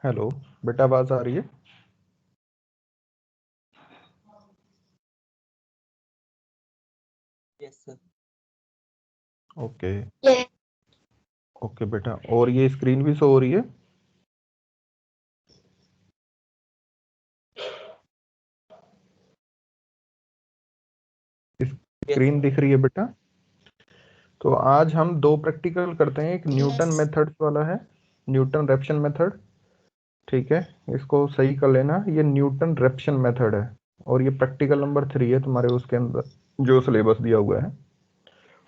Hello बेटा, आवाज आ रही है? Yes sir. ओके। ओके बेटा, और ये स्क्रीन भी शो हो रही है? स्क्रीन दिख रही है बेटा? तो आज हम दो प्रैक्टिकल करते हैं। एक न्यूटन मेथड्स वाला है, न्यूटन रेप्शन मेथड। ठीक है, इसको सही कर लेना, ये न्यूटन रेप्शन मेथड है। और ये प्रैक्टिकल नंबर 3 है तुम्हारे उसके अंदर जो सिलेबस दिया हुआ है।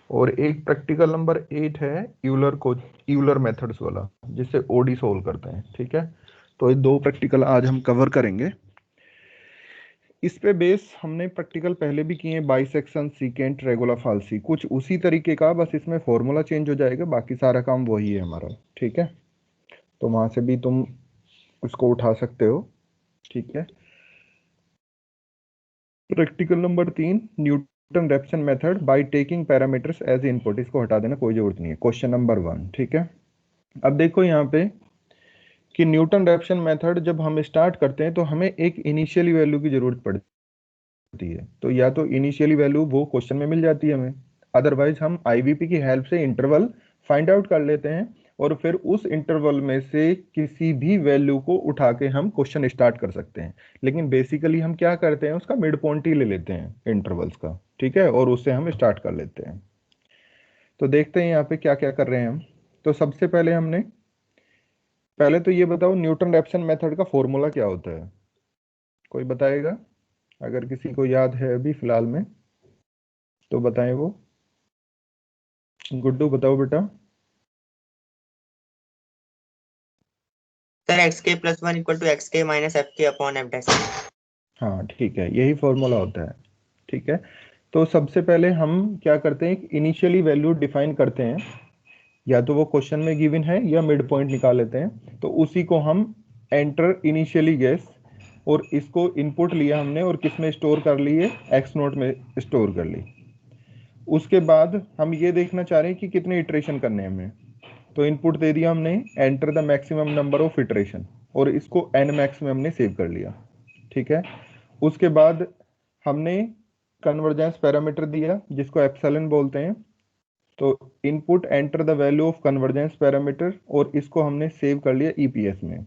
और एक प्रैक्टिकल नंबर 8 है यूलर मेथड्स वाला, जिससे ओडी सोल्व करते हैं। ठीक है, तो ये दो प्रैक्टिकल आज हम कवर करेंगे। इस पे बेस हमने प्रैक्टिकल पहले भी किए हैं, बाइसेक्शन, सीकेंट, रेगुलर फाल्सी, कुछ उसी तरीके का, बस इसमें फॉर्मूला चेंज हो जाएगा, बाकी सारा काम वही है हमारा। ठीक है, तो वहां से भी तुम उसको उठा सकते हो। ठीक है, practical number 3, Newton Raphson method by taking parameters as input. इसको हटा देना, कोई जरूरत नहीं है। Question number 1। ठीक है, अब देखो यहाँ पे कि न्यूटन रेप्सन मेथड जब हम स्टार्ट करते हैं तो हमें एक इनिशियली वैल्यू की जरूरत पड़ती है। तो या तो इनिशियली वैल्यू वो क्वेश्चन में मिल जाती है हमें, अदरवाइज हम आईवीपी की हेल्प से इंटरवल फाइंड आउट कर लेते हैं और फिर उस इंटरवल में से किसी भी वैल्यू को उठा के हम क्वेश्चन स्टार्ट कर सकते हैं। लेकिन बेसिकली हम क्या करते हैं, उसका मिड पॉइंट ही ले लेते हैं इंटरवल्स का। ठीक है, और उससे हम स्टार्ट कर लेते हैं। तो देखते हैं यहाँ पे क्या क्या कर रहे हैं हम। तो सबसे पहले हमने, पहले तो ये बताओ न्यूटन रैप्सन मेथड का फॉर्मूला क्या होता है? कोई बताएगा? अगर किसी को याद है अभी फिलहाल में तो बताएं वो। गुड्डू बताओ बेटा। Sir X K plus one equal to X K minus F K upon F dash. हाँ ठीक है, यही फॉर्मूला होता है। ठीक है, तो सबसे पहले हम क्या करते हैं, इनिशियली वैल्यू डिफाइन करते हैं, या तो वो क्वेश्चन में गिवन है या मिड पॉइंट निकाल लेते हैं। तो उसी को हम एंटर इनिशियली गेस, और इसको इनपुट लिया हमने और किस में स्टोर कर लिए, एक्स नोट में स्टोर कर ली। उसके बाद हम ये देखना चाह रहे हैं कि कितने इटरेशन करने हैं हमें। तो इनपुट दे दिया हमने, enter the maximum number of iteration, और इसको एन मैक्स में हमने सेव कर लिया। ठीक है, उसके बाद हमने कन्वर्जेंस पैरामीटर दिया जिसको एप्सिलॉन बोलते हैं। तो input enter the value of convergence parameter, और इसको हमने सेव कर लिया ईपीएस में।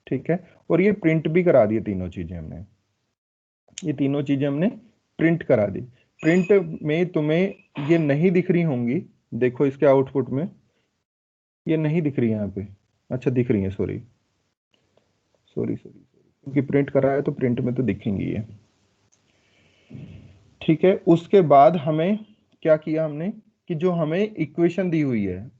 ठीक है, और ये प्रिंट भी करा दिए तीनों चीजें हमने, ये तीनों चीजें हमने प्रिंट करा दी। प्रिंट में तुम्हें ये नहीं दिख रही होंगी, देखो इसके आउटपुट में ये नहीं दिख रही यहाँ पे। अच्छा दिख रही है, सॉरी सॉरी सॉरी, क्योंकि प्रिंट करा है तो प्रिंट में तो दिखेंगी ये। ठीक है, उसके बाद हमें क्या किया हमने कि जो हमें इक्वेशन दी हुई है,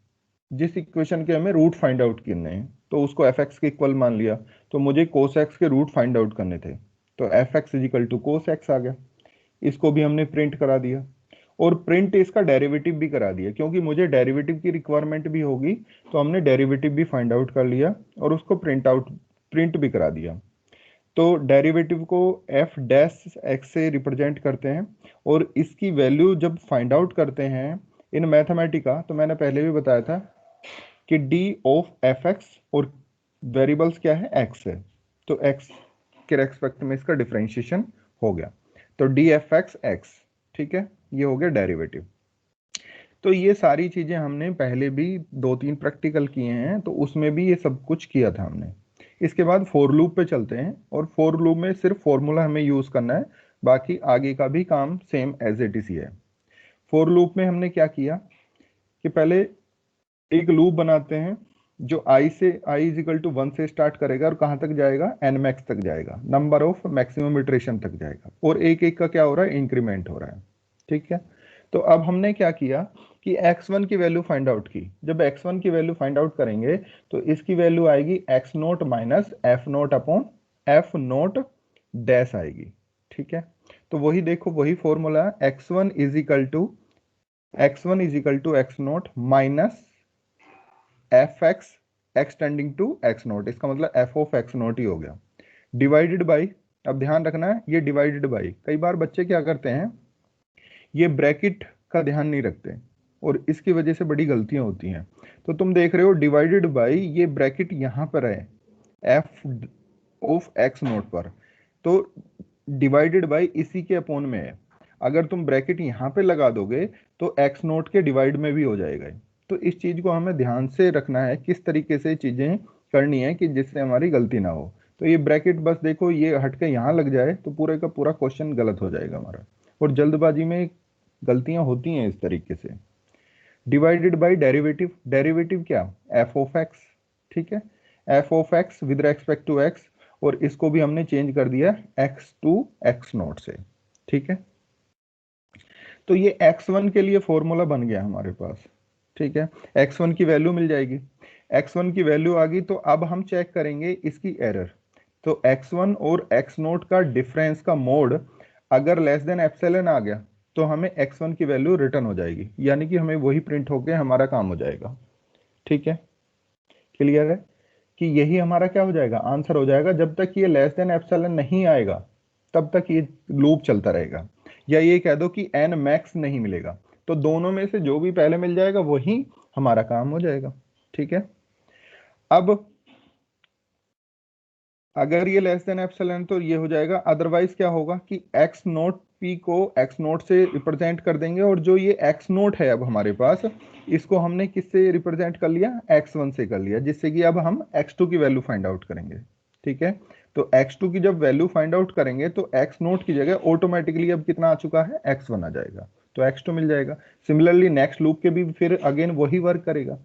जिस इक्वेशन के हमें रूट फाइंड आउट करने हैं, तो उसको एफ एक्स के इक्वल मान लिया। तो मुझे कोस एक्स के रूट फाइंड आउट करने थे, तो f x is equal to cos x आ गया। इसको भी हमने प्रिंट करा दिया, और प्रिंट इसका डेरिवेटिव भी करा दिया, क्योंकि मुझे डेरिवेटिव की रिक्वायरमेंट भी होगी। तो हमने डेरिवेटिव भी फाइंड आउट कर लिया और उसको प्रिंट भी करा दिया। तो डेरिवेटिव को एफ डैश एक्स से रिप्रेजेंट करते हैं, और इसकी वैल्यू जब फाइंड आउट करते हैं इन मैथमेटिका, तो मैंने पहले भी बताया था कि डी ऑफ एफ एक्स, और वेरिएबल्स क्या है, एक्स है, तो एक्स के रेस्पेक्ट में इसका डिफरेंशिएशन हो गया, तो डी एफ एक्स एक्स। ठीक है, ये हो गया डेरिवेटिव। तो ये सारी चीजें हमने पहले भी 2-3 प्रैक्टिकल किए हैं, तो उसमें भी ये सब कुछ किया था हमने। इसके बाद फोर लूप पे चलते हैं, और फोर लूप में सिर्फ फॉर्मूला हमें यूज करना है, बाकी आगे का भी काम सेम एज इट इज ही है। फोर लूप में हमने क्या किया कि पहले एक लूप बनाते हैं जो आई इज इक्वल टू 1 से स्टार्ट करेगा और कहां तक जाएगा, एन मैक्स तक जाएगा, नंबर ऑफ मैक्सिमम इटरेशन तक जाएगा, और एक एक का क्या हो रहा है, इंक्रीमेंट हो रहा है। ठीक है, तो अब हमने क्या किया कि x1 की वैल्यू फाइंड आउट की। जब x1 की वैल्यू फाइंड आउट करेंगे तो इसकी वैल्यू आएगी x naught minus F naught upon F naught dash आएगी। ठीक है, तो वही देखो, वही formula, x1 is equal to X naught minus F X tending to X naught, इसका मतलब एफ ऑफ एक्स नोट ही हो गया, डिवाइडेड बाई, अब ध्यान रखना है ये डिवाइडेड बाई, कई बार बच्चे क्या करते हैं, ये ब्रैकेट का ध्यान नहीं रखते और इसकी वजह से बड़ी गलतियां होती हैं। तो तुम देख रहे हो डिवाइडेड बाई, ये ब्रैकेट यहां पर है, एफ ऑफ एक्स नोट पर, तो डिवाइडेड बाय इसी के अपोन में है। अगर तुम ब्रैकेट यहाँ पे लगा दोगे तो एक्स नोट के डिवाइड में भी हो जाएगा। तो इस चीज को हमें ध्यान से रखना है, किस तरीके से चीजें करनी है कि जिससे हमारी गलती ना हो। तो ये ब्रैकेट बस देखो, ये हट के यहाँ लग जाए तो पूरे का पूरा क्वेश्चन गलत हो जाएगा हमारा। और जल्दबाजी में गलतियां होती हैं इस तरीके से। डिवाइडेड बाय डेरिवेटिव, डेरिवेटिव क्या, एफ ऑफ एक्स, ठीक है, F of X with respect to X, और इसको भी हमने चेंज कर दिया एक्स टू एक्स नोट से, ठीक है। तो ये x1 के लिए फॉर्मूला बन गया हमारे पास, ठीक है। x1 की वैल्यू मिल जाएगी, x1 की वैल्यू आ गई, तो अब हम चेक करेंगे इसकी एरर। तो x1 और x नोट का डिफरेंस का मोड अगर लेस देन एप्सिलॉन आ गया तो हमें x1 की वैल्यू रिटर्न हो जाएगी, यानी कि हमें वही प्रिंट होके हमारा काम हो जाएगा, ठीक है। क्लियर है कि यही हमारा क्या हो जाएगा, आंसर हो जाएगा। जब तक ये लेस देन एप्सिलॉन नहीं आएगा तब तक ये लूप चलता रहेगा, या ये कह दो कि एन मैक्स नहीं मिलेगा, तो दोनों में से जो भी पहले मिल जाएगा वही हमारा काम हो जाएगा, ठीक है। अब अगर ये लेस देन एप्सिलॉन तो ये हो जाएगा, अदरवाइज क्या होगा कि एक्स नोट पी को एक्स नोट से रिप्रेजेंट कर देंगे, और जो ये एक्स नोट है अब हमारे पास, इसको हमने किससे रिप्रेजेंट कर लिया, x1 से कर लिया, जिससे कि अब हम x2 की वैल्यू फाइंड आउट करेंगे, ठीक है। तो x2 की जब वैल्यू फाइंड आउट करेंगे तो x नोट की जगह ऑटोमेटिकली अब कितना आ चुका है, x1 आ जाएगा, तो x2 मिल जाएगा। सिमिलरली नेक्स्ट लूप के भी फिर अगेन वही वर्क करेगा।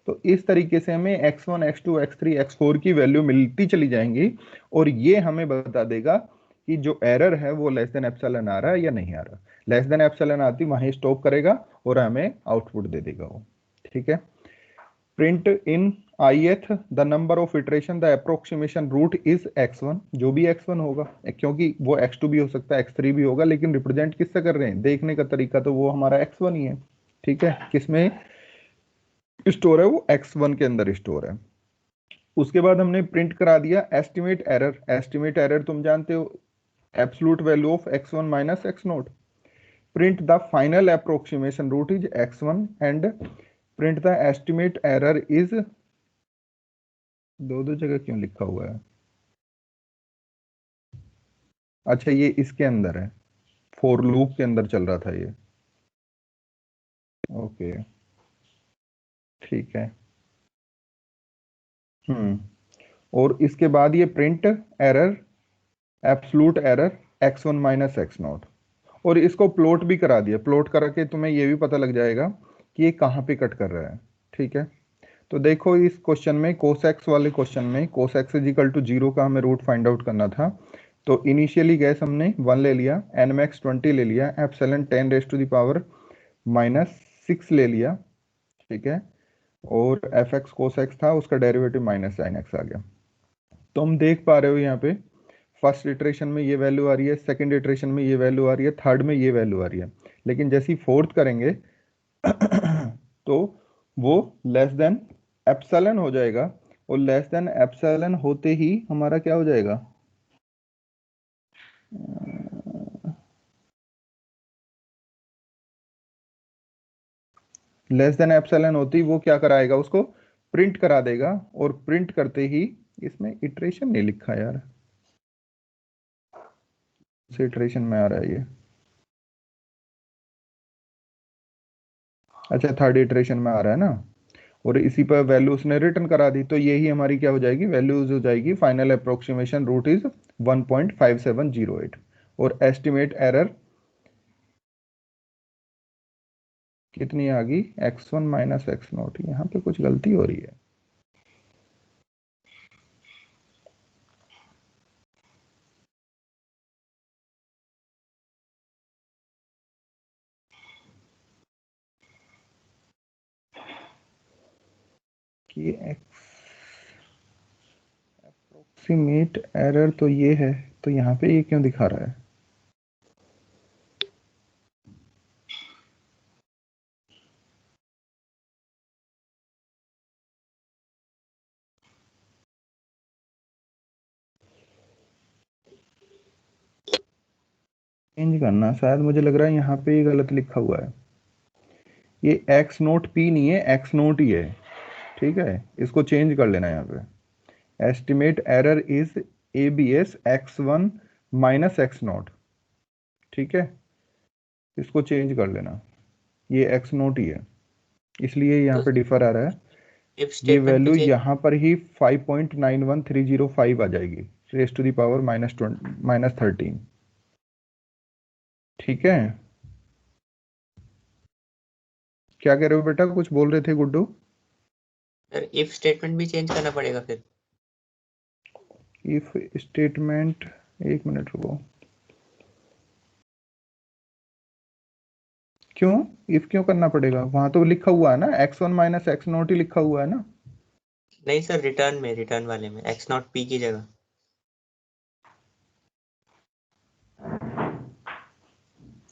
तो इस तरीके से हमें x1 x2 x3 x4 की वैल्यू मिलती चली जाएंगी, और ये हमें बता देगा कि जो एरर है वो लेस देन एप्सिलॉन आ रहा है या नहीं आ रहा। लेस देन एप्सिलॉन आती वहीं स्टॉप करेगा और हमें आउटपुट दे देगा वो, ठीक है। Print in ith the number of iteration the approximation root is x1, जो भी x1 होगा, क्योंकि वो x2 भी हो सकता है x3 भी होगा, लेकिन रिप्रेजेंट किससे कर रहे हैं, देखने का तरीका तो वो हमारा x1 ही है, ठीक है। किसमें स्टोर है, वो x1 के अंदर स्टोर है। उसके बाद हमने प्रिंट करा दिया एस्टिमेट एरर। एस्टिमेट एरर तुम जानते हो, absolute value of x1 minus x naught. Print the final approximation root is x1 and print the estimate error is, दो दो जगह क्यों लिखा हुआ है, अच्छा ये इसके अंदर है, फॉर लूप के अंदर चल रहा था ये, ओके, ठीक है। और इसके बाद ये print error, absolute error x1 minus x not, और इसको प्लॉट भी करा दिया। प्लॉट करा के तुम्हें ये भी पता लग जाएगा कि ये कहाँ पे कट कर रहा है, ठीक है। तो देखो इस क्वेश्चन में, कोस एक्स वाले क्वेश्चन में, cos X is equal to 0 का हमें रूट फाइंड आउट करना था। तो इनिशियली गैस हमने 1 ले लिया, एन मैक्स 20 ले लिया, epsilon 10 raise to the power -6 ले लिया, ठीक है। और एफ एक्स कोस एक्स था, उसका डेरिवेटिव माइनस साइन एक्स आ गया। तो हम देख पा रहे हो यहाँ पे फर्स्ट इटरेशन में ये वैल्यू आ रही है, सेकंड इटरेशन में ये वैल्यू आ रही है, थर्ड में ये वैल्यू आ रही है, लेकिन जैसे ही फोर्थ करेंगे तो वो लेस देन एप्सिलॉन हो जाएगा, और लेस देन एप्सिलॉन होते ही हमारा क्या हो जाएगा, लेस देन एप्सिलॉन होते ही वो क्या कराएगा, उसको प्रिंट करा देगा, और प्रिंट करते ही, इसमें इटरेशन नहीं लिखा यार, से इटरेशन में आ रहा है ये, अच्छा थर्ड इटरेशन में आ रहा है ना, और इसी पर वैल्यू उसने रिटर्न करा दी, तो यही हमारी क्या हो जाएगी, वैल्यूज हो जाएगी। फाइनल अप्रोक्सीमेशन रूट इज 1.5708, और एस्टिमेट एरर कितनी आ गई, x1 माइनस एक्स नोट। यहाँ पे कुछ गलती हो रही है, कि एप्रोक्सीमेट एरर तो ये है, तो यहाँ पे ये क्यों दिखा रहा है, चेंज करना, शायद मुझे लग रहा है यहाँ पे ये गलत लिखा हुआ है, ये एक्स नोट पी नहीं है, एक्स नोट ही है, ठीक है। इसको चेंज कर लेना यहाँ पे, estimate error is ABS x1 minus x not. ठीक है, इसको चेंज कर लेना, ये एक्स नोट ही है, इसलिए यहाँ तो पे डिफर आ रहा है। इफ ये स्टेटमेंट भी वैल्यू चेंज, यहाँ पर ही 5.91305 आ जाएगी, रेस टू द पावर -13। ठीक है, क्या कह रहे हो बेटा, कुछ बोल रहे थे गुड्डू? सर इफ स्टेटमेंट भी चेंज करना पड़ेगा फिर? इफ स्टेटमेंट, एक मिनट रुको, क्यों इफ क्यों करना पड़ेगा? वहां तो लिखा हुआ है ना, x1 माइनस एक्स नॉट ही लिखा हुआ है ना। नहीं सर, रिटर्न में, रिटर्न वाले में एक्स नॉट पी की जगह।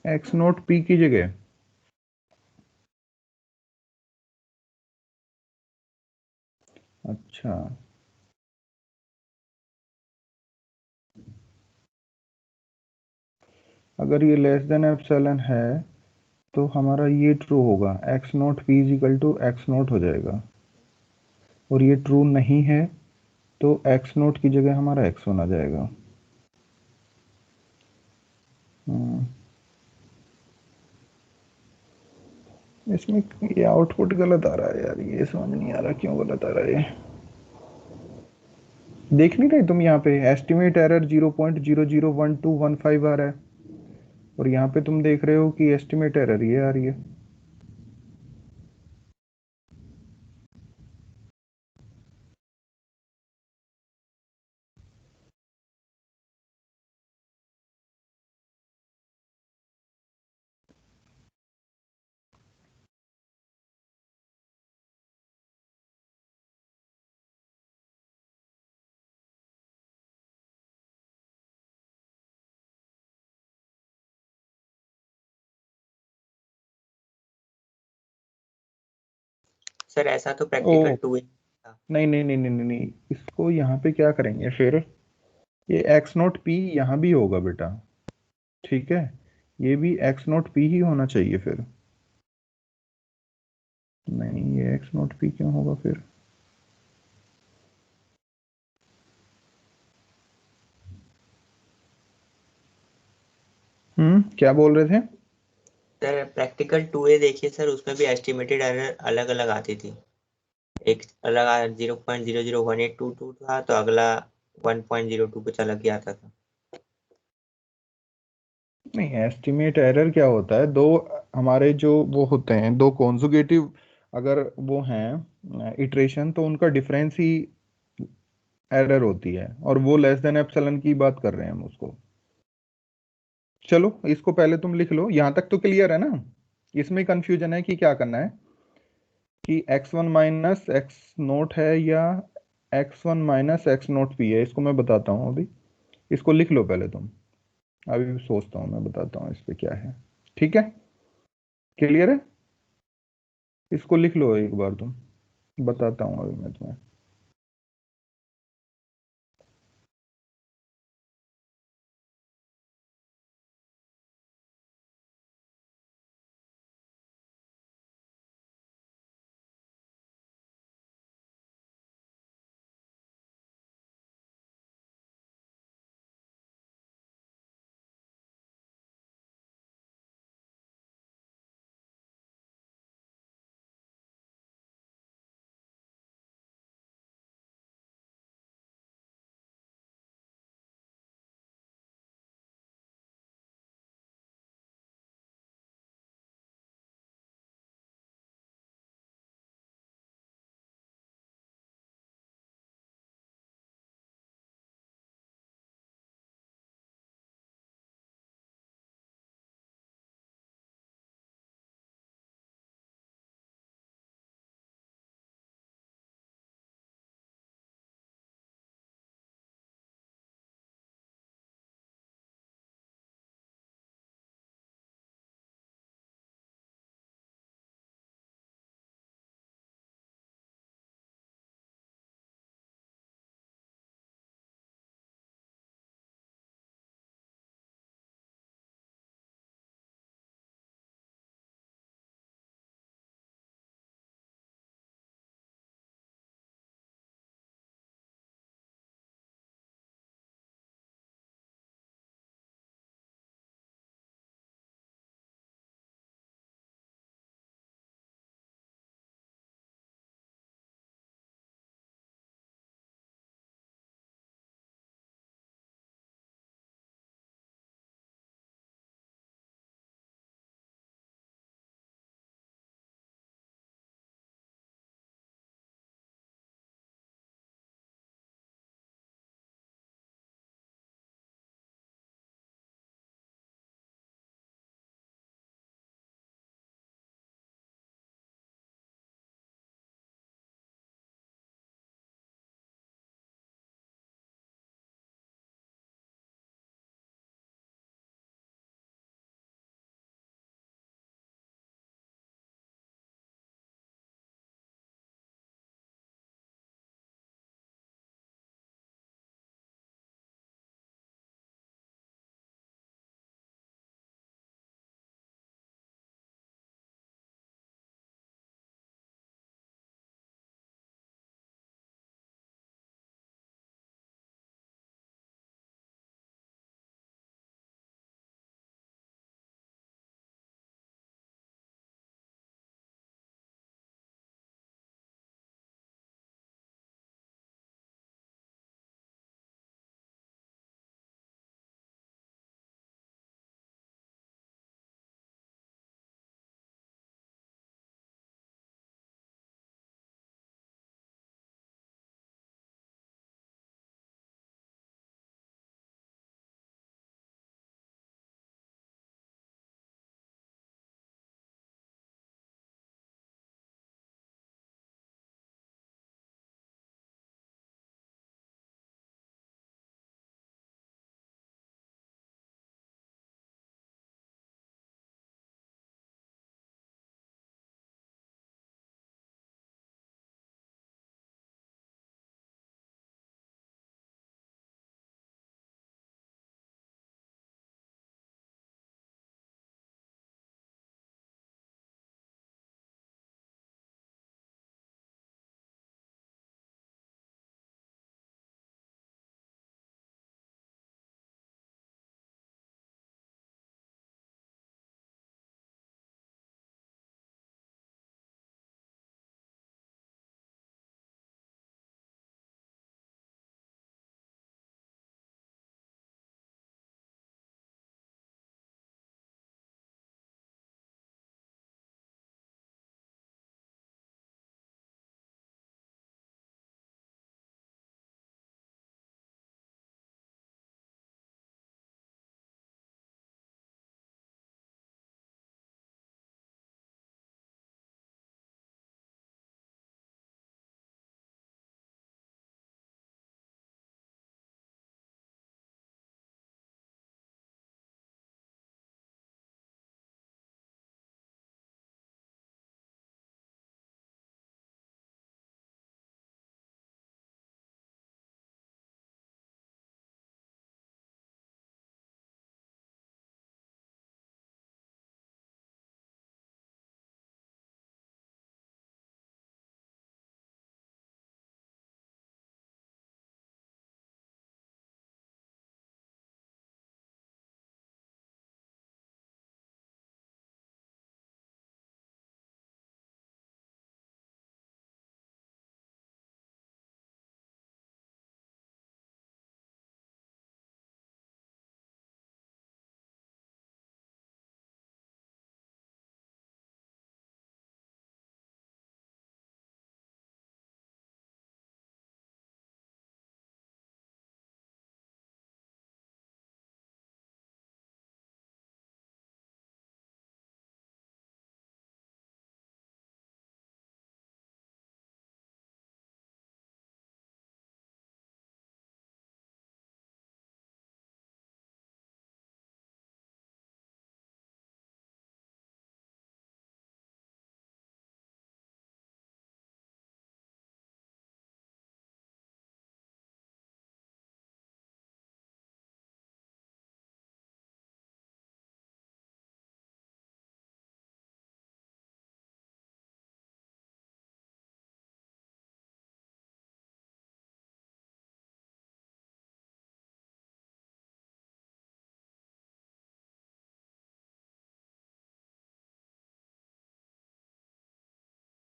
एक्स नोट पी की जगह? अच्छा, अगर ये लेस देन एप्सिलॉन है तो हमारा ये ट्रू होगा, X naught P is equal to X naught हो जाएगा, और ये ट्रू नहीं है तो एक्स नोट की जगह हमारा एक्स वन आ जाएगा। हम्म, इसमें ये आउटपुट गलत आ रहा है यार, ये समझ नहीं आ रहा क्यों गलत आ रहा है ये। देख नहीं रहे तुम, यहाँ पे एस्टिमेट एरर 0.001215 आ रहा है, और यहाँ पे तुम देख रहे हो कि एस्टिमेट एरर ये आ रही है। सर ऐसा तो ओ, प्रैक्टिकल टू था। नहीं नहीं नहीं नहीं नहीं नहीं, इसको यहाँ पे क्या करेंगे फिर, ये एक्स नोट पी यहाँ भी होगा बेटा, ठीक है, ये भी एक्स नोट पी ही होना चाहिए फिर। नहीं, ये एक्स नोट पी क्यों होगा फिर? क्या बोल रहे थे? सर प्रैक्टिकल टू ए देखिए सर, उसमें भी एस्टिमेटेड एरर अलग अलग आती थी। एक अलग 0.001822 था, तो अगला 1.02 कुछ अलग ही आता था। नहीं, एस्टिमेट एरर क्या होता है, दो हमारे जो वो होते हैं, दो कॉन्जुगेटिव अगर वो हैं इटरेशन, तो उनका डिफरेंस ही एरर होती है, और वो लेस देन एप्सिलॉन की बात कर रहे हैं हम उसको। चलो इसको पहले तुम लिख लो, यहां तक तो क्लियर है ना? इसमें कंफ्यूजन है कि क्या करना है, कि x one minus x note है या x one minus x naught P है, इसको मैं बताता हूँ अभी। इसको लिख लो पहले तुम, अभी सोचता हूँ, मैं बताता हूँ इस पे क्या है। ठीक है, क्लियर है? इसको लिख लो एक बार तुम, बताता हूँ अभी मैं तुम्हें।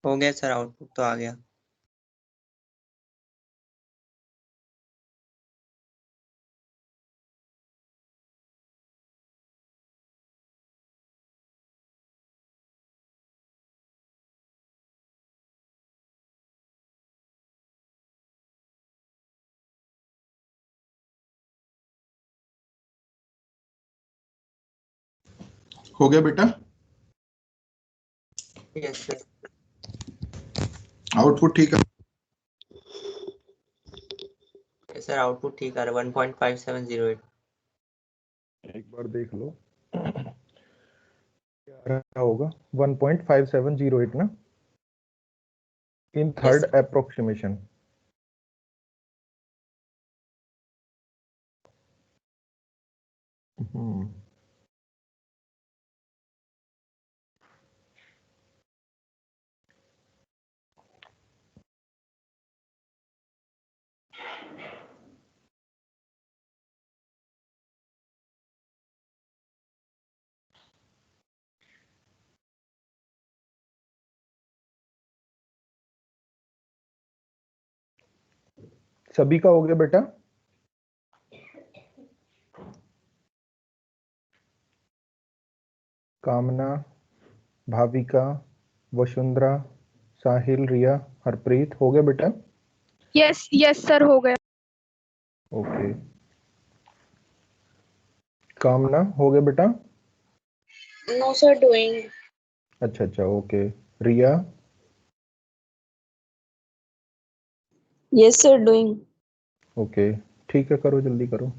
हो गया सर, आउटपुट तो आ गया। हो गया बेटा? Yes sir. आउटपुट ठीक है? सर आउटपुट ठीक आ रहा है, 1.5708। एक बार देख लो क्या आ रहा होगा। 1.5708 ना, in yes third sir. Approximation. हम्म सभी का हो गया बेटा? कामना, भाविका, वसुंधरा, साहिल, रिया, हरप्रीत, हो गया बेटा? यस यस सर, हो गया। ओके। कामना, हो गया बेटा? No sir, doing. अच्छा अच्छा, okay. Riya? Yes sir, doing. Okay, ठीक है, करो जल्दी करो।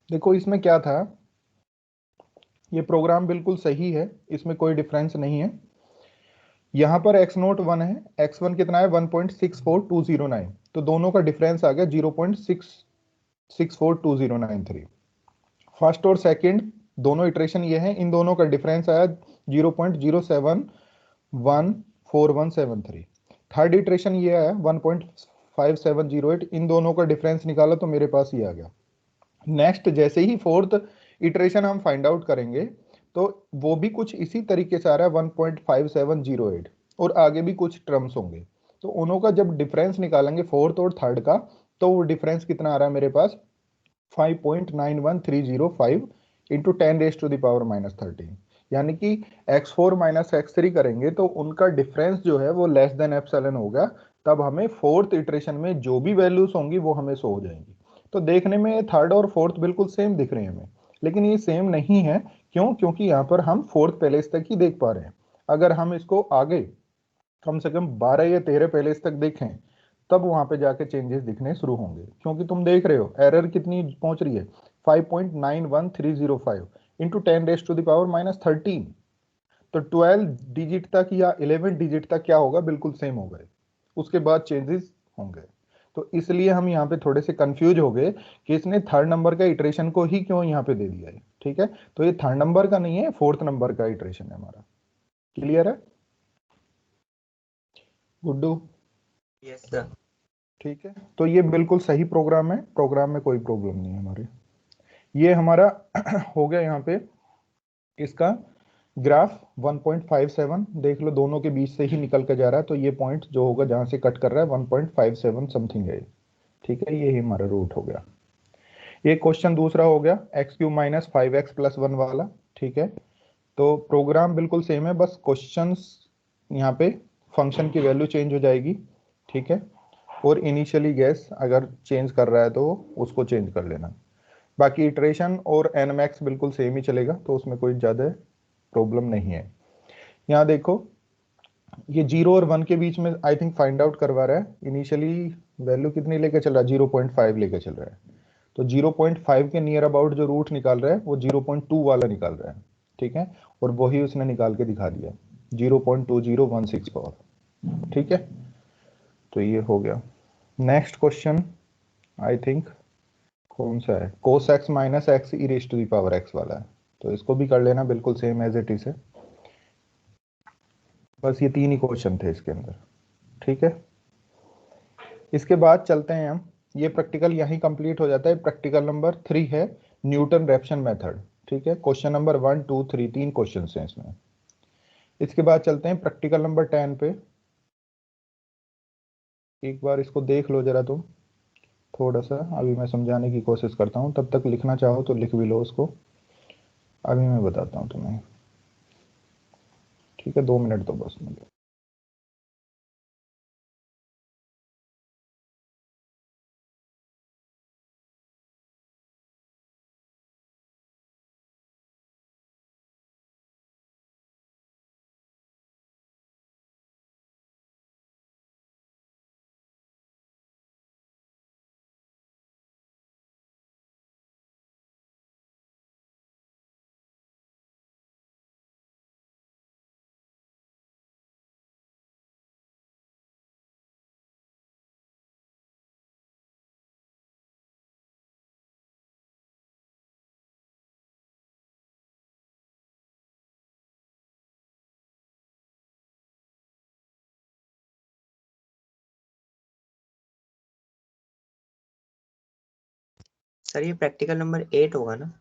देखो इसमें क्या था, ये प्रोग्राम बिल्कुल सही है, इसमें कोई डिफरेंस नहीं है। यहाँ पर एक्स नोट 1 है, एक्स वन कितना है 1.64209, तो दोनों का डिफरेंस आ गया 0.6642093। फर्स्ट और सेकंड दोनों इटरेशन ये हैं, इन दोनों का डिफरेंस आया 0.07414173। थर्ड इटरेशन ये आया 1.5708, इन दोनों का डिफरेंस निकाला तो मेरे पास ये आ गया। नेक्स्ट जैसे ही फोर्थ इटरेशन हम फाइंड आउट करेंगे तो वो भी कुछ इसी तरीके से आ रहा है 1.5708, और आगे भी कुछ टर्म्स होंगे, तो उन्हों का जब डिफरेंस निकालेंगे फोर्थ और थर्ड का, तो वो डिफरेंस कितना आ रहा है मेरे पास 5.91305 इंटू 10⁻⁻13, यानी कि x4 माइनस x3 करेंगे तो उनका डिफरेंस जो है वो लेस देन एप्सिलॉन होगा। तब हमें फोर्थ इटरेशन में जो भी वैल्यूज होंगी वो हमें शो हो जाएंगी। तो देखने में थर्ड और फोर्थ बिल्कुल सेम दिख रहे हैं हमें, लेकिन ये सेम नहीं है। क्यों? क्योंकि यहाँ पर हम फोर्थ पैलेस तक ही देख पा रहे हैं। अगर हम इसको आगे कम से कम 12 या 13 पैलेस तक देखें तब वहां पे जाके चेंजेस दिखने शुरू होंगे, क्योंकि तुम देख रहे हो एरर कितनी पहुंच रही है 5.91305 इंटू 10⁻⁻13। तो 12 डिजिट तक या 11 डिजिट तक क्या होगा, बिल्कुल सेम हो गए, उसके बाद चेंजेस होंगे। तो इसलिए हम यहाँ पे थोड़े से कंफ्यूज हो गए कि इसने थर्ड नंबर का इटरेशन को ही क्यों यहाँ पे दे दिया है। ठीक है, तो ये थर्ड नंबर का नहीं है, फोर्थ नंबर का इटरेशन है हमारा। क्लियर है गुड्डू? Yes sir. ठीक है, तो ये बिल्कुल सही प्रोग्राम है, प्रोग्राम में कोई प्रॉब्लम नहीं है हमारे। ये हमारा हो गया यहाँ पे इसका ग्राफ 1.57, देख लो दोनों के बीच से ही निकल के जा रहा है, तो ये पॉइंट जो होगा जहां से कट कर रहा है 1.57 समथिंग है। ठीक है, ये ही हमारा रूट हो गया। ये क्वेश्चन दूसरा हो गया x³ माइनस 5x+1 वाला। ठीक है, तो प्रोग्राम बिल्कुल सेम है, बस क्वेश्चंस यहाँ पे फंक्शन की वैल्यू चेंज हो जाएगी। ठीक है, और इनिशियली गैस अगर चेंज कर रहा है तो उसको चेंज कर लेना। बाकी इटरेशन और nmax बिल्कुल सेम ही चलेगा, तो उसमें कोई ज़्यादा प्रॉब्लम नहीं है। यहाँ देखो ये 0 और 1 के बीच में आई थिंक फाइंड आउट करवा रहा है। इनिशियली वैल्यू कितनी लेके चल रहा है, 0.5 लेके चल रहा है, तो 0.5 के नियर अबाउट जो रूट निकाल रहा है वो 0.2 वाला निकाल रहा है। ठीक है, और वही उसने निकाल के दिखा दिया 0.20164। ठीक है, तो ये हो गया। नेक्स्ट क्वेश्चन आई थिंक कौन सा है, cos x minus X E raise to the power X वाला है, तो इसको भी कर लेना बिल्कुल सेम एज इट इज है। बस ये तीन ही क्वेश्चन थे इसके अंदर। ठीक है, इसके बाद चलते हैं हम, ये प्रैक्टिकल यहीं कंप्लीट हो जाता है। प्रैक्टिकल नंबर 3 है न्यूटन रैप्सन मेथड। ठीक है, क्वेश्चन नंबर 1 2 3 तीन क्वेश्चन हैं इसमें। इसके बाद चलते हैं प्रैक्टिकल नंबर 10 पे। एक बार इसको देख लो जरा तुम, थोड़ा सा अभी मैं समझाने की कोशिश करता हूँ, तब तक लिखना चाहो तो लिख भी लो उसको, अभी मैं बताता हूँ तुम्हें। ठीक है, 2 मिनट तो बस मुझे। सर ये प्रैक्टिकल नंबर 8 होगा ना?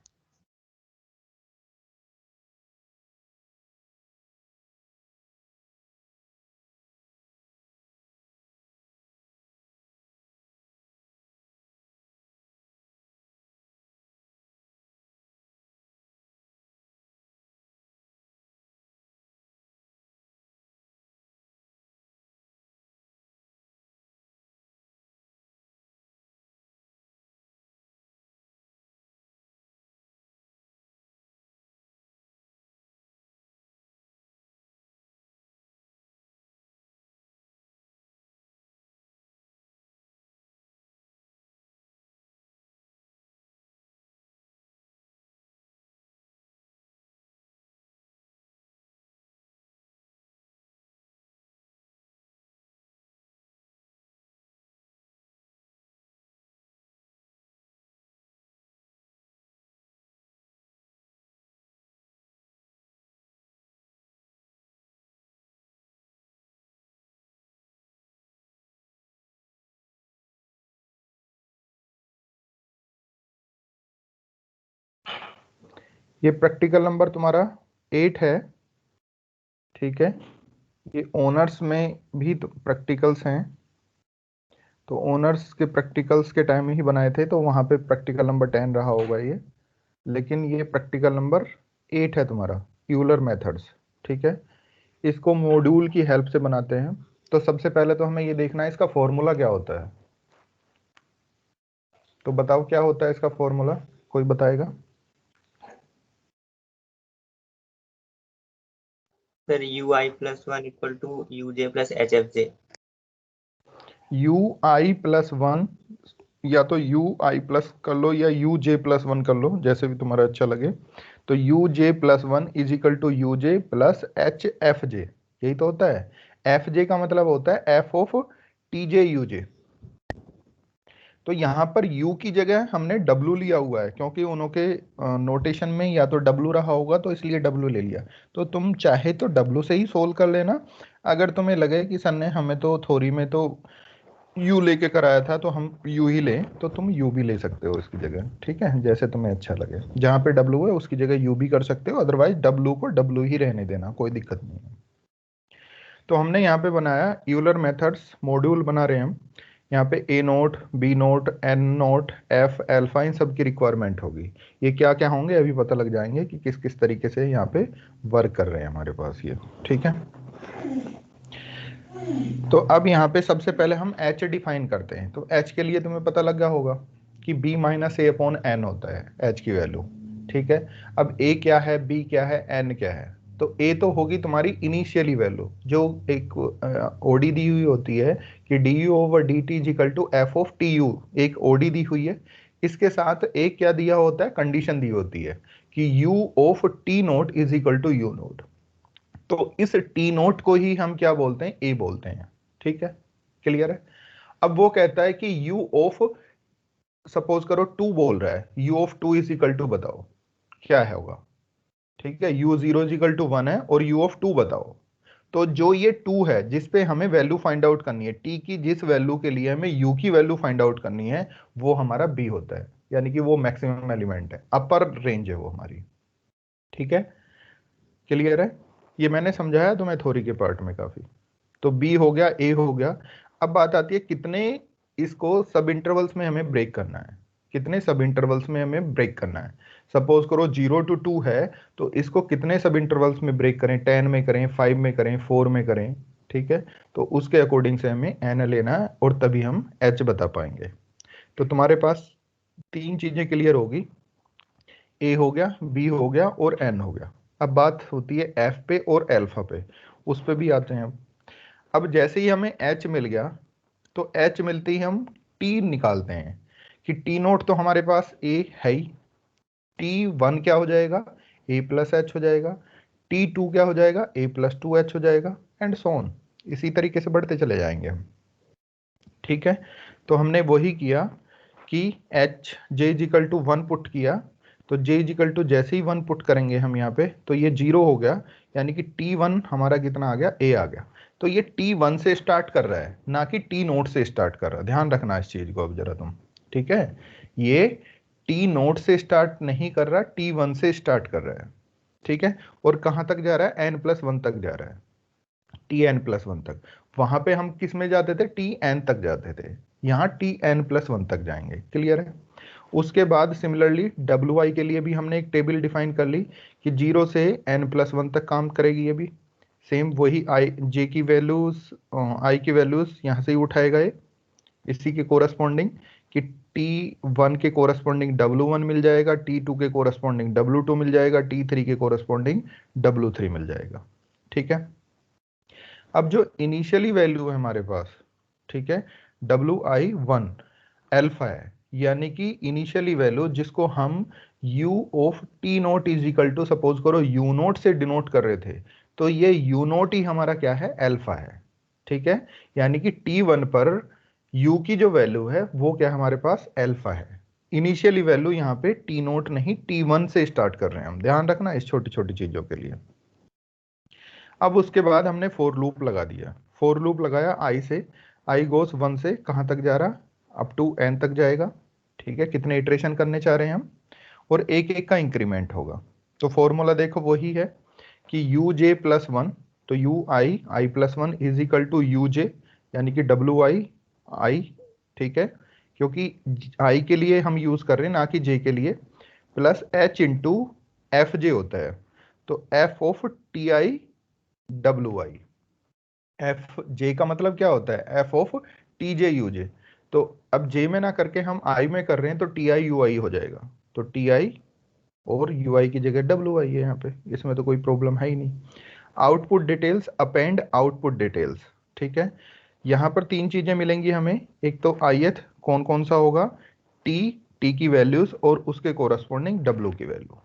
ये प्रैक्टिकल नंबर तुम्हारा 8 है, ठीक है। ये ओनर्स में भी तो प्रैक्टिकल्स हैं, तो ओनर्स के प्रैक्टिकल्स के टाइम ही बनाए थे, तो वहाँ पे प्रैक्टिकल नंबर 10 रहा होगा ये, लेकिन ये प्रैक्टिकल नंबर 8 है तुम्हारा, यूलर मेथड्स, ठीक है। इसको मॉड्यूल की हेल्प से बनाते हैं। तो सबसे पहले तो हमें ये देखना है इसका फॉर्मूला क्या होता है। तो बताओ क्या होता है इसका फॉर्मूला, कोई बताएगा? Sir UI+1 equal to UJ plus HFJ। UI+1 या तो UI+ कर लो या UJ+1 कर लो, जैसे भी तुम्हारा अच्छा लगे। तो UJ+1 is equal to UJ plus HFJ, यही तो होता है। FJ का मतलब होता है F ऑफ TJ UJ। तो यहाँ पर U की जगह हमने W लिया हुआ है, क्योंकि उनके नोटेशन में या तो W रहा होगा, तो इसलिए W ले लिया। तो तुम चाहे तो W से ही सोल्व कर लेना। अगर तुम्हें लगे कि सर ने हमें तो थ्योरी में तो U लेके कराया था, तो हम U ही लें, तो तुम U भी ले सकते हो इसकी जगह, ठीक है, जैसे तुम्हें अच्छा लगे। जहाँ पे W है उसकी जगह U भी कर सकते हो, अदरवाइज W को W ही रहने देना, कोई दिक्कत नहीं है। तो हमने यहाँ पे बनाया यूलर मेथड्स मॉड्यूल बना रहे हैं हम। यहाँ पे A naught, B naught, N naught, F, alpha, इन सब की रिक्वायरमेंट होगी। ये क्या क्या होंगे अभी पता लग जाएंगे कि किस किस तरीके से यहाँ पे वर्क कर रहे हैं हमारे पास ये, ठीक है। तो अब यहाँ पे सबसे पहले हम H डिफाइन करते हैं। तो H के लिए तुम्हें पता लग गया होगा कि B minus A upon N होता है H की वैल्यू, ठीक है। अब A क्या है, B क्या है, N क्या है? तो A तो होगी तुम्हारी इनिशियली वैल्यू, जो एक ओडी दी हुई होती है कि du over dt is equal to F of T U, एक ओडी दी हुई है। इसके साथ एक क्या दिया होता है, कंडीशन दी होती है कि u of T naught is equal to U naught. तो इस टी नोट को ही हम क्या बोलते हैं, ए बोलते हैं, ठीक है, क्लियर है। अब वो कहता है कि u ऑफ, सपोज करो 2 बोल रहा है, u of 2 is equal to बताओ क्या है होगा, ठीक है। u0 इज इक्वल टू 1 है और u ऑफ 2 बताओ। तो जो ये 2 है जिस पे हमें वैल्यू फाइंड आउट करनी है, t की जिस वैल्यू के लिए हमें u की वैल्यू फाइंड आउट करनी है, वो हमारा b होता है, यानी कि वो मैक्सिमम एलिमेंट है, अपर रेंज है वो हमारी, ठीक है, क्लियर है। ये मैंने समझाया तो मैं थ्योरी के पार्ट में काफी। तो बी हो गया, ए हो गया। अब बात आती है कितने इसको सब इंटरवल्स में हमें ब्रेक करना है, कितने सब इंटरवल्स में हमें ब्रेक करना है। सपोज करो 0 to 2 है, तो इसको कितने सब इंटरवल्स में ब्रेक करें, 10 में करें, 5 में करें, 4 में करें, ठीक है। तो उसके अकॉर्डिंग से हमें एन लेना है और तभी हम एच बता पाएंगे। तो तुम्हारे पास 3 चीजें क्लियर होगी, ए हो गया, बी हो गया और एन हो गया। अब बात होती है एफ पे और एल्फा पे, उस पे भी आते हैं अब जैसे ही हमें एच मिल गया, तो एच मिलते ही हम टी निकालते हैं कि टी नोट तो हमारे पास ए है ही, टी वन क्या हो जाएगा, ए प्लस एच हो जाएगा, टी टू क्या हो जाएगा, ए प्लस टू एच हो जाएगा, एंड सो ऑन, इसी तरीके से बढ़ते चले जाएंगे हम, ठीक है। तो हमने वही किया कि H J is equal to 1 put किया, तो जे इजिकल टू जैसे ही 1 पुट करेंगे हम यहाँ पे, तो ये 0 हो गया, यानी कि T1 हमारा कितना आ गया, ए आ गया। तो ये T1 से स्टार्ट कर रहा है, ना कि T नोट से स्टार्ट कर रहा है, ध्यान रखना इस चीज को अब जरा तुम, ठीक है। ये T नोट से स्टार्ट नहीं कर रहा, T1 से स्टार्ट कर रहा है, ठीक है। और कहाँ तक जा रहा है, n+1 तक जा रहा है, Tn+1 तक। वहां पे हम किस में जाते थे, Tn तक जाते थे, यहाँ Tn+1 तक जाएंगे, क्लियर है। उसके बाद सिमिलरली Wi के लिए भी हमने एक टेबल डिफाइन कर ली कि 0 से n+1 तक काम करेगी ये भी। सेम वही आई जे की वैल्यूज, आई की वैल्यूज यहाँ से ही उठाएगा ये, इसी के कोरस्पॉन्डिंग कि T1 के कोरस्पॉन्डिंग W1 मिल जाएगा, T2 के कोरस्पॉन्डिंग W2 मिल जाएगा, T3 के कोरस्पॉन्डिंग W3 मिल जाएगा, ठीक है। अब जो इनिशियली वैल्यू है हमारे पास, ठीक है, Wi1 अल्फा है, यानी कि इनिशियली वैल्यू जिसको हम u of T naught is equal to, suppose करो u नोट से डिनोट कर रहे थे, तो ये u नोट ही हमारा क्या है, अल्फा है, ठीक है। यानी कि T1 पर u की जो वैल्यू है वो क्या हमारे पास अल्फा है। इनिशियली वैल्यू यहाँ पे टी नोट नहीं T1 से स्टार्ट कर रहे हैं हम, ध्यान रखना इस छोटी छोटी चीजों के लिए। अब उसके बाद हमने फॉर लूप लगा दिया, फॉर लूप लगाया आई से, आई गोस 1 से कहाँ तक जा रहा, अप टू n तक जाएगा, ठीक है। कितने इटरेशन करने चाह रहे हैं हम, और एक एक का इंक्रीमेंट होगा, तो फॉर्मूला देखो वही है कि यू जे प्लस वन, तो u i plus one is equal to u j, यानी कि डब्ल्यू आई, ठीक है, क्योंकि आई के लिए हम यूज कर रहे हैं ना कि जे के लिए, plus h into f j होता है, तो एफ ऑफ टी आई डब्ल्यू आई। एफ जे का मतलब क्या होता है, F of t j u j, तो अब जे में ना करके हम आई में कर रहे हैं, तो टी आई यू आई हो जाएगा, तो टी आई और यू आई की जगह डब्ल्यू आई है यहाँ पे, इसमें तो कोई प्रॉब्लम है ही नहीं। Output details, append output details, ठीक है। यहाँ पर तीन चीजें मिलेंगी हमें, एक तो ith कौन कौन सा होगा, टी की वैल्यूज और उसके कोरस्पॉन्डिंग w की वैल्यू,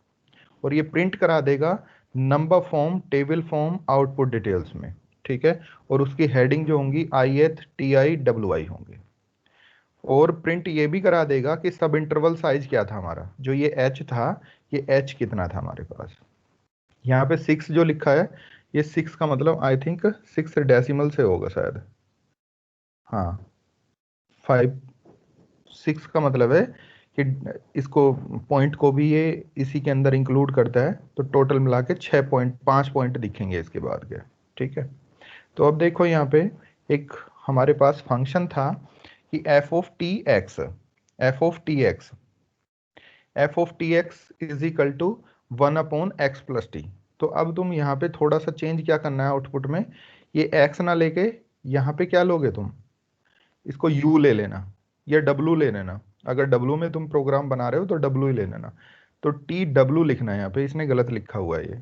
और ये प्रिंट करा देगा number form, table form, output details में, ठीक है, और उसकी हेडिंग जो होंगी ith ti wi होंगे, और प्रिंट ये भी करा देगा कि सब इंटरवल साइज क्या था हमारा, जो ये h था, ये h कितना था हमारे पास। यहाँ पे 6 जो लिखा है, ये 6 का मतलब आई थिंक 6 डेसिमल से होगा शायद, हाँ 5, 6 का मतलब है कि इसको पॉइंट को भी ये इसी के अंदर इंक्लूड करता है, तो टोटल मिला के 5 पॉइंट दिखेंगे इसके बाद के, ठीक है। तो अब देखो यहाँ पे एक हमारे पास फंक्शन था कि F of T X, F of T X, F of T X is equal to 1/x plus T. तो अब तुम यहाँ पे थोड़ा सा चेंज क्या करना है आउटपुट में, ये x ना लेके यहाँ पे क्या लोगे तुम, इसको u ले लेना या w ले लेना, अगर w में तुम प्रोग्राम बना रहे हो तो w ही ले लेना, तो टी डब्ल्यू लिखना है यहाँ पे, इसने गलत लिखा हुआ है ये,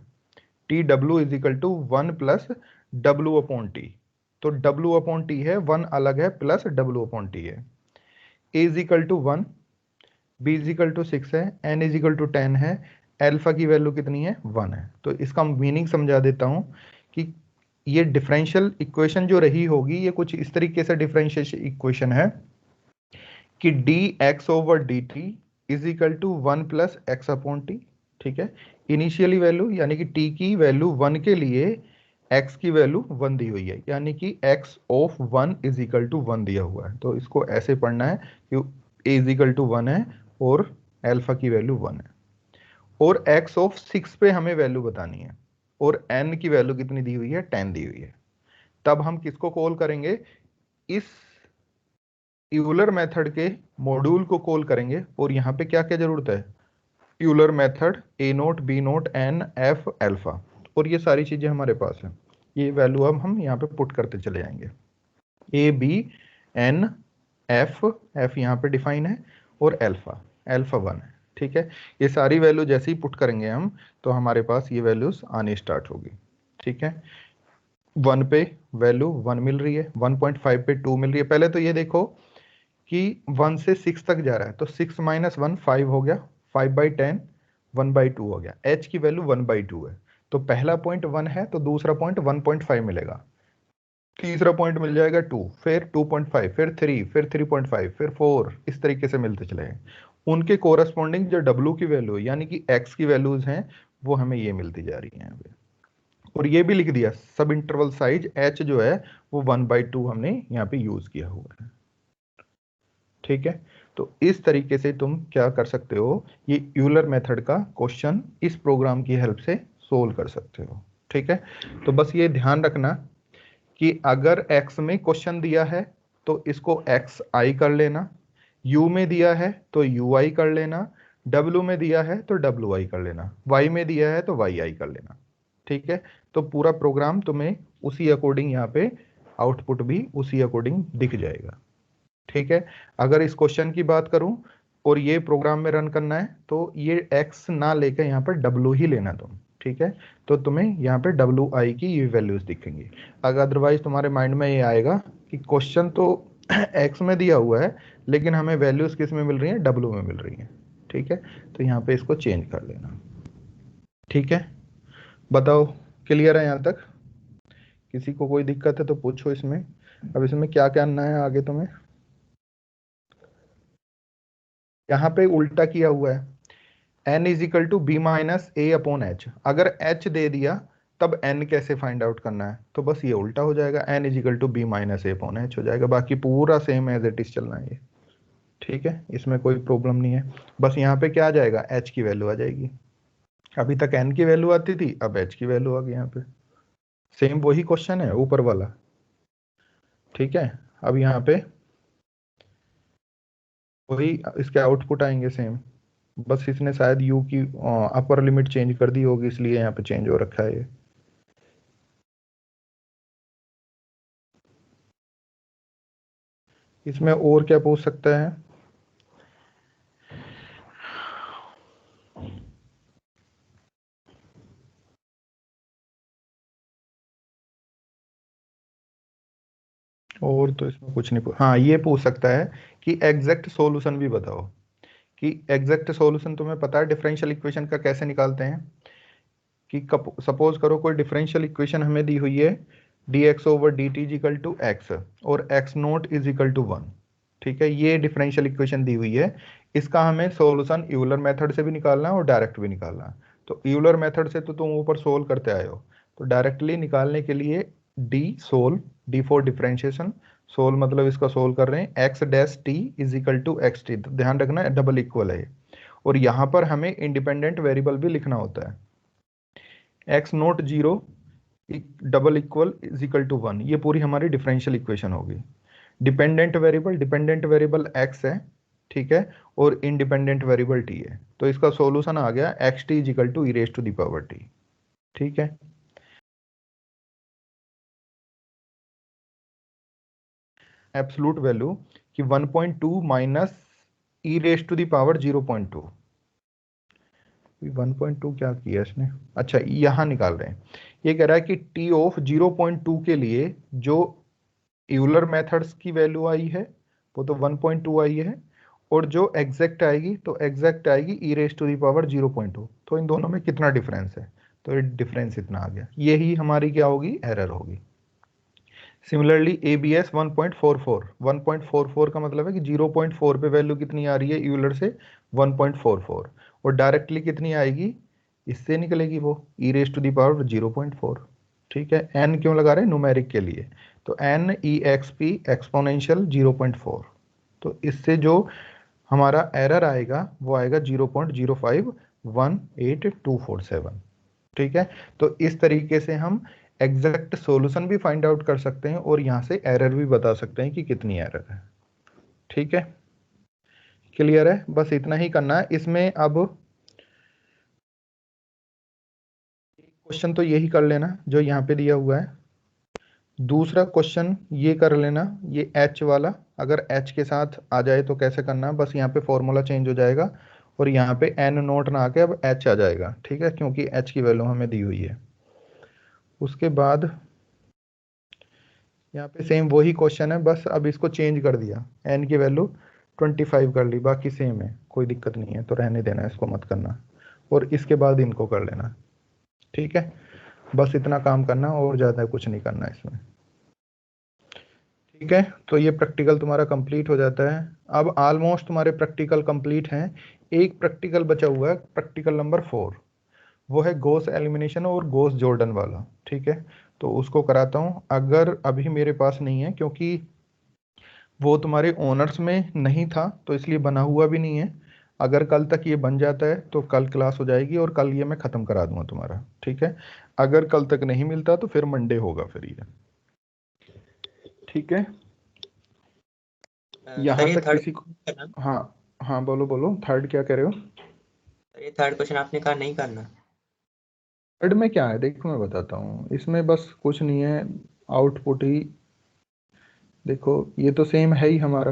टी डब्ल्यू इज इक्वल टू 1 प्लस डब्ल्यू अपॉन टी, तो डब्ल्यू अपॉन टी है, 1 अलग है, प्लस डब्ल्यू अपॉन टी है, a is equal to 1, b is equal to 6 है, एन इज इक्वल टू 10 है, एल्फा की वैल्यू कितनी है, 1 है। तो इसका मीनिंग समझा देता हूं कि ये डिफरेंशियल इक्वेशन जो रही होगी, ये कुछ इस तरीके से डिफरेंशियल इक्वेशन है कि D X over D T is equal to 1 plus X upon T, ठीक है। इनिशियली वैल्यू यानी कि टी की वैल्यू 1 के लिए x की वैल्यू 1 दी हुई है, यानी कि x of 1 is equal to 1 दिया हुआ है, तो इसको ऐसे पढ़ना है कि a इज इक्वल टू 1 है और अल्फा की वैल्यू 1 है, और x ऑफ 6 पे हमें वैल्यू बतानी है, और n की वैल्यू कितनी दी हुई है, 10 दी हुई है। तब हम किसको कॉल करेंगे, इस यूलर मेथड के मॉड्यूल को कॉल करेंगे, और यहाँ पे क्या क्या जरूरत है, Euler method a naught b naught n f alpha, और ये सारी चीजें हमारे पास है, ये वैल्यू अब हम यहाँ पे पुट करते चले जाएंगे, a b n f, f यहाँ पे डिफाइन है, और अल्फा, अल्फा 1 है, ठीक है। ये सारी वैल्यू जैसे ही पुट करेंगे हम, तो हमारे पास ये वैल्यूज आनी स्टार्ट होगी, ठीक है। 1 पे वैल्यू 1 मिल रही है, 1.5 पे 2 मिल रही है। पहले तो ये देखो कि 1 से 6 तक जा रहा है, तो 6 माइनस 1 5 हो गया, 5/10 1/2 हो गया, h की वैल्यू 1/2 है, तो पहला पॉइंट 1 है, तो दूसरा पॉइंट 1.5 मिलेगा, तीसरा पॉइंट मिल जाएगा 2, फिर 2.5, फिर 3, फिर 3.5, फिर 4, इस तरीके से मिलते चले गए। उनके कोरस्पॉन्डिंग जो w की वैल्यू है यानी कि x की वैल्यूज हैं, वो हमें ये मिलती जा रही हैं यहाँ पे, और ये भी लिख दिया सब इंटरवल साइज h जो है वो 1/2 हमने यहाँ पे यूज किया हुआ है, ठीक है। तो इस तरीके से तुम क्या कर सकते हो, ये यूलर मेथड का क्वेश्चन इस प्रोग्राम की हेल्प से सोल्व कर सकते हो, ठीक है। तो बस ये ध्यान रखना कि अगर x में क्वेश्चन दिया है तो इसको x i कर लेना, u में दिया है तो u i कर लेना, w में दिया है तो w i कर लेना, y में दिया है तो y i कर लेना, ठीक है। तो पूरा प्रोग्राम तुम्हें उसी अकॉर्डिंग यहाँ पे आउटपुट भी उसी अकॉर्डिंग दिख जाएगा, ठीक है। अगर इस क्वेश्चन की बात करूं और ये प्रोग्राम में रन करना है, तो ये x ना लेकर यहाँ पर w ही लेना तुम, ठीक है। तो तुम्हें यहाँ पे wi की ये वैल्यूज दिखेंगी। अगर अदरवाइज तुम्हारे माइंड में ये आएगा कि क्वेश्चन तो x में दिया हुआ है, लेकिन हमें वैल्यूज किस में मिल रही हैं, w में मिल रही हैं, ठीक है। तो यहाँ पे इसको चेंज कर लेना, ठीक है। बताओ क्लियर है यहाँ तक, किसी को कोई दिक्कत है तो पूछो इसमें। अब इसमें क्या करना है आगे तुम्हें, यहाँ पे उल्टा किया हुआ है, n is equal to B minus A upon H, अगर h दे दिया तब n कैसे फाइंड आउट करना है, तो बस ये उल्टा हो जाएगा, n is equal to B minus A upon H हो जाएगा, बाकी पूरा सेम एज इट इज चलना है ये, ठीक है। इसमें कोई प्रॉब्लम नहीं है, बस यहाँ पे क्या आ जाएगा, h की वैल्यू आ जाएगी, अभी तक n की वैल्यू आती थी, अब h की वैल्यू आ गई यहाँ पे। सेम वही क्वेश्चन है ऊपर वाला, ठीक है। अब यहाँ पे वही इसके आउटपुट आएंगे सेम, बस इसने शायद u की अपर लिमिट चेंज कर दी होगी, इसलिए यहाँ पे चेंज हो रखा है ये। इसमें और क्या पूछ सकता है? और तो इसमें कुछ नहीं हाँ, ये पूछ सकता है कि एग्जैक्ट सॉल्यूशन भी बताओ, कि एग्जैक्ट सॉल्यूशन तुम्हें पता है डिफरेंशियल इक्वेशन का कैसे निकालते हैं। कि सपोज करो कोई डिफरेंशियल इक्वेशन हमें दी हुई है, dx over dt is equal to X और x naught is equal to 1, ठीक है। ये डिफरेंशियल इक्वेशन दी हुई है, इसका हमें सॉल्यूशन यूलर मेथड से भी निकालना है और डायरेक्ट भी निकालना है। तो यूलर मेथड से तो तुम ऊपर सोल्व करते आए हो, तो डायरेक्टली निकालने के लिए D solve, D for differentiation, solve मतलब इसका सोल्व कर रहे हैं, X dash T is equal to X T, ध्यान रखना डबल इक्वल है। और यहाँ पर हमें इंडिपेंडेंट वेरिएबल भी लिखना होता है, X naught zero double equal is equal to 1, ये पूरी हमारी डिफरेंशियल इक्वेशन होगी। डिपेंडेंट वेरिएबल एक्स है, ठीक है, और इंडिपेंडेंट वेरिएबल टी है, तो इसका सॉल्यूशन आ गया X T is equal to E raise to the power T, ठीक है। एब्सोल्यूट वैल्यू कि 1.2 minus E raise to the power 0.2, 1.2 क्या किया इसने, अच्छा यहाँ निकाल रहे हैं। ये कह रहा है कि टी ऑफ 0.2 के लिए जो यूलर मेथड्स की वैल्यू आई है वो तो 1.2 आई है, और जो एग्जैक्ट आएगी तो एग्जैक्ट आएगी ई रेज टू दी पावर 0.2, तो इन दोनों में कितना डिफरेंस है, तो ये डिफरेंस इतना आ गया, यही हमारी क्या होगी, एरर होगी। सिमिलरली ए बी एस 1.44, 1.44 का मतलब है कि 0.4 पे वैल्यू कितनी आ रही है यूलर से, 1.44, और डायरेक्टली कितनी आएगी, इससे निकलेगी वो ई रेज टू दी पावर 0.4, ठीक है। एन क्यों लगा रहे हैं, न्यूमेरिक के लिए, तो N E X P exponential 0.4, तो इससे जो हमारा एरर आएगा वो आएगा 0.051847, ठीक है। तो इस तरीके से हम एग्जैक्ट सॉल्यूशन भी फाइंड आउट कर सकते हैं और यहाँ से एरर भी बता सकते हैं कि कितनी एरर है, ठीक है। क्लियर है, बस इतना ही करना है इसमें। अब क्वेश्चन तो यही कर लेना जो यहाँ पे दिया हुआ है, दूसरा क्वेश्चन ये कर लेना, ये एच वाला अगर एच के साथ आ जाए तो कैसे करना है, बस यहाँ पे फॉर्मूला चेंज हो जाएगा और यहाँ पे एन नोट ना आके अब एच आ जाएगा, ठीक है, क्योंकि एच की वैल्यू हमें दी हुई है। उसके बाद यहाँ पे सेम वही क्वेश्चन है, बस अब इसको चेंज कर दिया, एन की वैल्यू 25 कर ली, बाकी सेम है, कोई दिक्कत नहीं है, तो रहने देना, इसको मत करना, और इसके बाद इनको कर लेना, ठीक है। बस इतना काम करना और ज़्यादा कुछ नहीं करना इसमें, ठीक है। तो ये प्रैक्टिकल तुम्हारा कंप्लीट हो जाता है। अब ऑलमोस्ट तुम्हारे प्रैक्टिकल कंप्लीट हैं, एक प्रैक्टिकल बचा हुआ है, प्रैक्टिकल नंबर 4, वो है गॉस एलिमिनेशन और गॉस जॉर्डन वाला, ठीक है। तो उसको कराता हूँ, अगर अभी मेरे पास नहीं है क्योंकि वो तुम्हारे ओनर्स में नहीं था तो इसलिए बना हुआ भी नहीं है, अगर कल तक ये बन जाता है तो कल क्लास हो जाएगी और कल ये मैं ख़त्म करा दूंगा तुम्हारा, ठीक है। अगर कल तक नहीं मिलता तो फिर मंडे होगा फिर ये, ठीक है। यहाँ सर ये तक थर्ड, किसी को, हाँ हाँ बोलो बोलो, थर्ड क्या कह रहे हो? ये थर्ड क्वेश्चन आपने कहा नहीं करना। थर्ड में क्या है देखो मैं बताता हूँ, इसमें बस कुछ नहीं है, आउटपुट ही देखो, ये तो सेम है ही हमारा,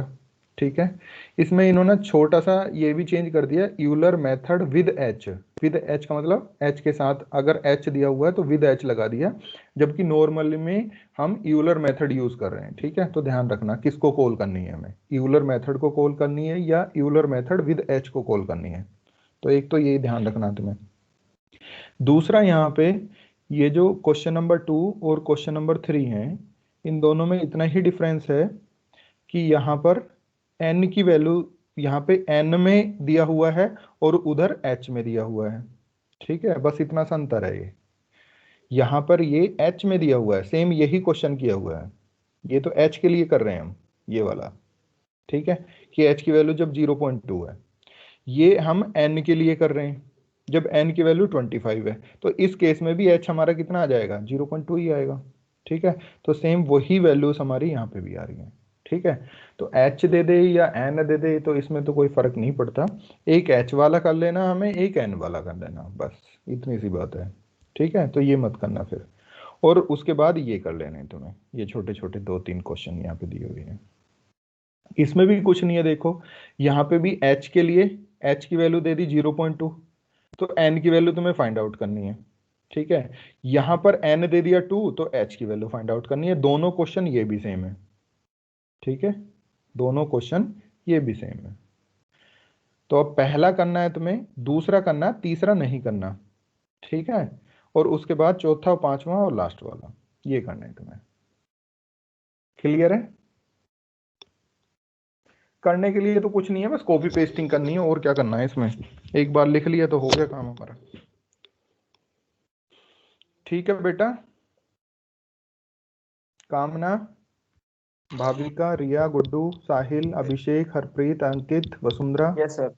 ठीक है। इसमें इन्होंने छोटा सा ये भी चेंज कर दिया, Euler method with H, with H का मतलब एच के साथ, अगर एच दिया हुआ है तो विद एच लगा दिया, जबकि नॉर्मली में हम यूलर मेथड यूज कर रहे हैं, ठीक है। तो ध्यान रखना किसको कॉल करनी है, हमें यूलर मेथड को कॉल करनी है या यूलर मेथड विद एच को कॉल करनी है, तो एक तो यही ध्यान रखना तुम्हें। दूसरा यहाँ पे ये जो क्वेश्चन नंबर 2 और क्वेश्चन नंबर 3 है, इन दोनों में इतना ही डिफरेंस है कि यहाँ पर n की वैल्यू यहाँ पे n में दिया हुआ है और उधर h में दिया हुआ है, ठीक है, बस इतना सा अंतर है। ये यहाँ पर ये h में दिया हुआ है, सेम यही क्वेश्चन किया हुआ है, ये तो h के लिए कर रहे हैं हम ये वाला, ठीक है, कि h की वैल्यू जब 0.2 है, ये हम n के लिए कर रहे हैं, जब n की वैल्यू 25 है। तो इस केस में भी h हमारा कितना आ जाएगा, 0.2 ही आएगा। ठीक है, तो सेम वही वैल्यूज हमारी यहाँ पे भी आ रही है। ठीक है, तो h दे दे या n दे दे तो इसमें तो कोई फर्क नहीं पड़ता, एक h वाला कर लेना हमें, एक n वाला कर लेना, बस इतनी सी बात है। ठीक है, तो ये मत करना फिर। और उसके बाद ये कर लेने तुम्हें, ये छोटे छोटे 2-3 क्वेश्चन यहाँ पे दिए हुए हैं। इसमें भी कुछ नहीं है, देखो यहाँ पे भी h के लिए h की वैल्यू दे दी 0.2, तो n की वैल्यू तुम्हें फाइंड आउट करनी है। ठीक है, यहाँ पर n दे दिया 2, तो h की वैल्यू फाइंड आउट करनी है। दोनों क्वेश्चन ये भी सेम है। ठीक है, दोनों क्वेश्चन ये भी सेम है। तो अब पहला करना है तुम्हें, दूसरा करना है, तीसरा नहीं करना। ठीक है, और उसके बाद चौथा, पांचवा और लास्ट वाला ये करना है तुम्हें। क्लियर है? करने के लिए तो कुछ नहीं है, बस कॉपी पेस्टिंग करनी है, और क्या करना है इसमें, एक बार लिख लिया तो हो गया काम हमारा। ठीक है बेटा, कामना, भाविका, रिया, गुड्डू, साहिल, अभिषेक, हरप्रीत, अंकित, वसुंधरा। Yes sir.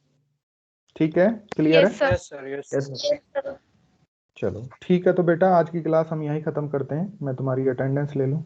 ठीक है, क्लियर है? Yes, sir. Yes sir. Yes Yes, sir. चलो ठीक है, तो बेटा आज की क्लास हम यहीं ख़त्म करते हैं, मैं तुम्हारी अटेंडेंस ले लूँ।